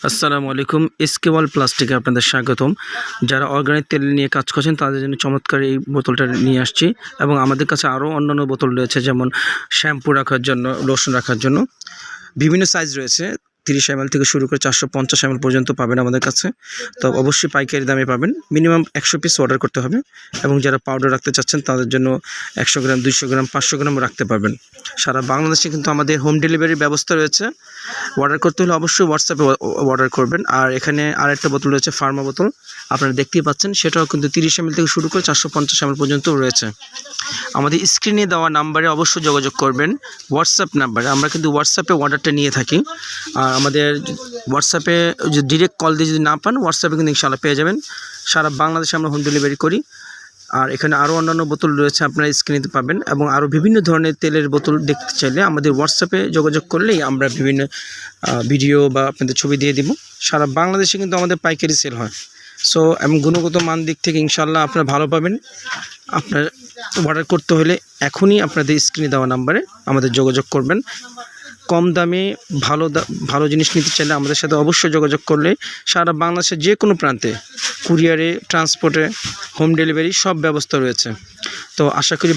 আসসালামু আলাইকুম। এসকেওয়াল প্লাস্টিকে আপনাদের স্বাগতম। যারা অর্গানিক তেল নিয়ে কাজ করছেন তাদের জন্য চমৎকার এই বোতলটা নিয়ে আসছি এবং আমাদের কাছে আরও অন্যান্য বোতল রয়েছে, যেমন শ্যাম্পু রাখার জন্য, লোশন রাখার জন্য বিভিন্ন সাইজ রয়েছে। 30 ml থেকে শুরু করে 450 ml পর্যন্ত পাবেন আমাদের কাছে। তো অবশ্যই পাইকারি দামে পাবেন। মিনিমাম 100 পিস অর্ডার করতে হবে এবং যারা পাউডার রাখতে চাচ্ছেন তাদের জন্য 100 গ্রাম, 200 গ্রাম, 500 গ্রাম রাখতে পারবেন। সারা বাংলাদেশে কিন্তু আমাদের হোম ডেলিভারির ব্যবস্থা রয়েছে। অর্ডার করতে হলে অবশ্যই হোয়াটসঅ্যাপে অর্ডার করবেন। আর এখানে আরেকটা বোতল রয়েছে, ফার্মা বোতল, আপনারা দেখতেই পাচ্ছেন। সেটাও কিন্তু 30 ml থেকে শুরু করে 450 ml পর্যন্ত রয়েছে। আমাদের স্ক্রিনে দেওয়া নাম্বারে অবশ্যই যোগাযোগ করবেন, হোয়াটসঅ্যাপ নাম্বারে। আমরা কিন্তু হোয়াটসঅ্যাপে অর্ডারটা নিয়ে থাকি। আর আমাদের হোয়াটসঅ্যাপে যদি ডিরেক্ট কল দিয়ে যদি না পান, হোয়াটসঅ্যাপে কিন্তু ইনশাআল্লাহ পেয়ে যাবেন। সারা বাংলাদেশে আমরা হোম ডেলিভারি করি। আর এখানে আরও অন্যান্য বোতল রয়েছে, আপনারা স্ক্রিনে পাবেন। এবং আরও বিভিন্ন ধরনের তেলের বোতল দেখতে চাইলে আমাদের হোয়াটসঅ্যাপে যোগাযোগ করলেই আমরা বিভিন্ন ভিডিও বা আপনাদের ছবি দিয়ে দিব। সারা বাংলাদেশে কিন্তু আমাদের পাইকারি সেল হয়। সো এবং গুণগত মান দিক থেকে ইনশাআল্লাহ আপনারা ভালো পাবেন। আপনার অর্ডার করতে হলে এখনই আপনাদের স্ক্রিনে দেওয়া নাম্বারে আমাদের যোগাযোগ করবেন। কম দামে ভালো জিনিস নিতে চাইলে আমাদের সাথে অবশ্যই যোগাযোগ করলে সারা বাংলাদেশের যে কোনো প্রান্তে কুরিয়ারে, ট্রান্সপোর্টে, হোম ডেলিভারি সব ব্যবস্থা রয়েছে। তো আশা করি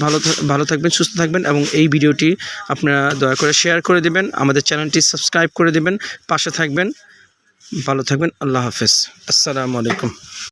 ভালো থাকবেন, সুস্থ থাকবেন এবং এই ভিডিওটি আপনারা দয়া করে শেয়ার করে দেবেন, আমাদের চ্যানেলটি সাবস্ক্রাইব করে দেবেন, পাশে থাকবেন। ভালো থাকবেন। আল্লাহ হাফেজ। আসসালামু আলাইকুম।